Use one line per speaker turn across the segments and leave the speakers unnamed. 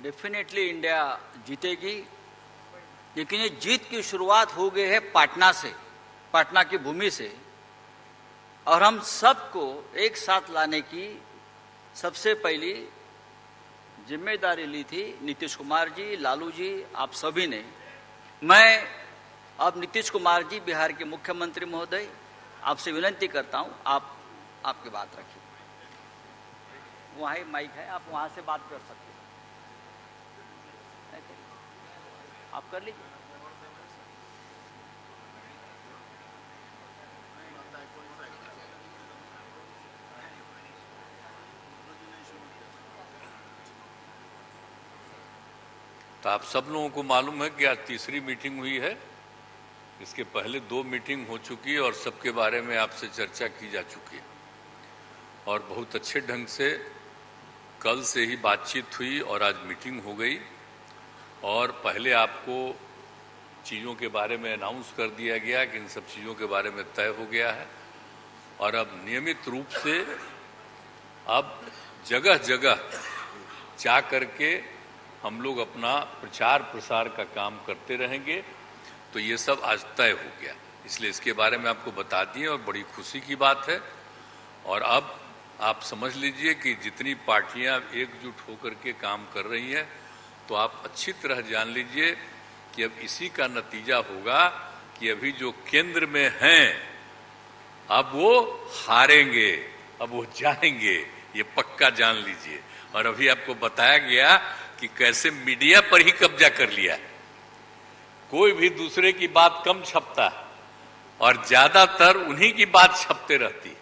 Definitely India जीतेगी, लेकिन ये जीत की शुरुआत हो गई है पाटना से, पाटना की भूमि से। और हम सबको एक साथ लाने की सबसे पहली जिम्मेदारी ली थी नीतीश कुमार जी, लालू जी, आप सभी ने। मैं अब नीतीश कुमार जी, बिहार के मुख्यमंत्री महोदय, आपसे विनती करता हूं, आप आपकी बात रखिए। वहाँ ही माइक है, आप वहाँ से बात कर सकते हैं, आप कर लीजिए।
तो आप सब लोगों को मालूम है कि आज तीसरी मीटिंग हुई है। इसके पहले 2 मीटिंग हो चुकी है और सबके बारे में आपसे चर्चा की जा चुकी है और बहुत अच्छे ढंग से कल से ही बातचीत हुई और आज मीटिंग हो गई। और पहले आपको चीज़ों के बारे में अनाउंस कर दिया गया कि इन सब चीज़ों के बारे में तय हो गया है और अब नियमित रूप से अब जगह जगह जा करके हम लोग अपना प्रचार प्रसार का काम करते रहेंगे। तो ये सब आज तय हो गया, इसलिए इसके बारे में आपको बता दिए और बड़ी खुशी की बात है। और अब आप समझ लीजिए कि जितनी पार्टियां एकजुट होकर के काम कर रही हैं, तो आप अच्छी तरह जान लीजिए कि अब इसी का नतीजा होगा कि अभी जो केंद्र में हैं अब वो हारेंगे, अब वो जाएंगे, ये पक्का जान लीजिए। और अभी आपको बताया गया कि कैसे मीडिया पर ही कब्जा कर लिया, कोई भी दूसरे की बात कम छपता और ज्यादातर उन्हीं की बात छपते रहती।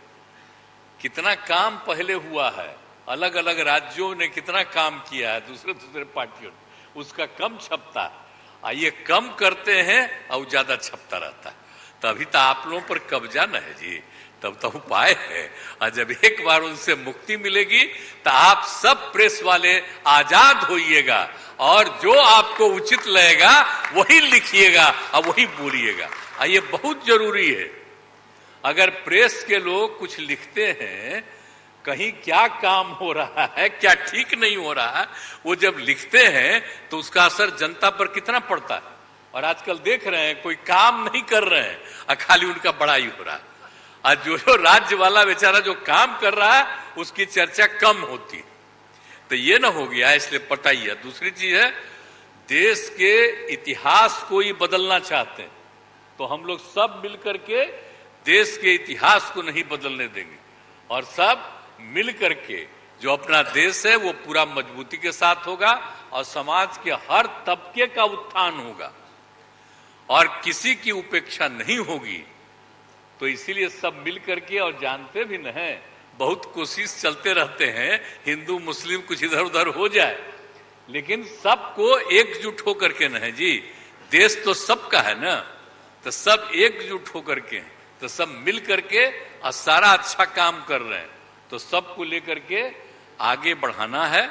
कितना काम पहले हुआ है, अलग अलग राज्यों ने कितना काम किया है दूसरे दूसरे पार्टियों ने, उसका कम छपता है। ये कम करते हैं और ज्यादा छपता रहता है। तभी तो आप लोगों पर कब्जा न है जी, तब तो उपाय है। और जब एक बार उनसे मुक्ति मिलेगी तो आप सब प्रेस वाले आजाद होइएगा और जो आपको उचित लगेगा वही लिखिएगा और वही बोलिएगा। ये बहुत जरूरी है। अगर प्रेस के लोग कुछ लिखते हैं, कहीं क्या काम हो रहा है, क्या ठीक नहीं हो रहा है, वो जब लिखते हैं तो उसका असर जनता पर कितना पड़ता है। और आजकल देख रहे हैं कोई काम नहीं कर रहे हैं और खाली उनका बड़ाई हो रहा है। आज जो राज्य वाला बेचारा जो काम कर रहा है उसकी चर्चा कम होती है। तो ये ना हो गया, इसलिए पता ही है। दूसरी चीज है, देश के इतिहास को ही बदलना चाहते हैं, तो हम लोग सब मिलकर के देश के इतिहास को नहीं बदलने देंगे और सब मिल करके जो अपना देश है वो पूरा मजबूती के साथ होगा और समाज के हर तबके का उत्थान होगा और किसी की उपेक्षा नहीं होगी। तो इसीलिए सब मिल करके, और जानते भी न हैं, बहुत कोशिश चलते रहते हैं हिंदू मुस्लिम कुछ इधर उधर हो जाए, लेकिन सबको एकजुट होकर के न है जी, देश तो सबका है ना, तो सब एकजुट होकर के, तो सब मिल करके और सारा अच्छा काम कर रहे हैं, तो सबको लेकर के आगे बढ़ाना है।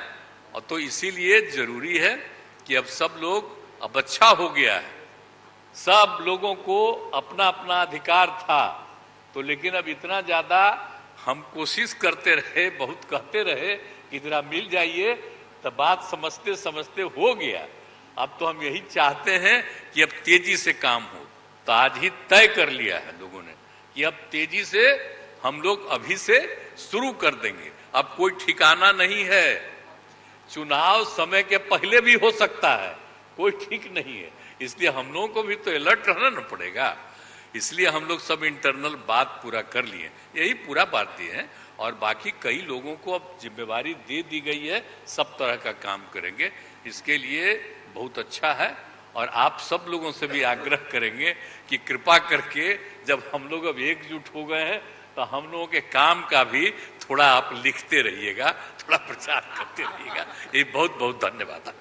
और तो इसीलिए जरूरी है कि अब सब लोग, अब अच्छा हो गया है, सब लोगों को अपना अपना अधिकार था, तो लेकिन अब इतना ज्यादा हम कोशिश करते रहे, बहुत कहते रहे कि जरा मिल जाइए, तो बात समझते समझते हो गया। अब तो हम यही चाहते हैं कि अब तेजी से काम हो। तो आज ही तय कर लिया है लोगों ने कि अब तेजी से हम लोग अभी से शुरू कर देंगे। अब कोई ठिकाना नहीं है, चुनाव समय के पहले भी हो सकता है, कोई ठीक नहीं है। इसलिए हम लोगों को भी तो अलर्ट रहना न पड़ेगा। इसलिए हम लोग सब इंटरनल बात पूरा कर लिए, यही पूरा बात ये है। और बाकी कई लोगों को अब जिम्मेवारी दे दी गई है, सब तरह का काम करेंगे। इसके लिए बहुत अच्छा है और आप सब लोगों से भी आग्रह करेंगे कि कृपा करके जब हम लोग अब एकजुट हो गए हैं तो हम लोगों के काम का भी थोड़ा आप लिखते रहिएगा, थोड़ा प्रचार करते रहिएगा। ये बहुत बहुत धन्यवाद।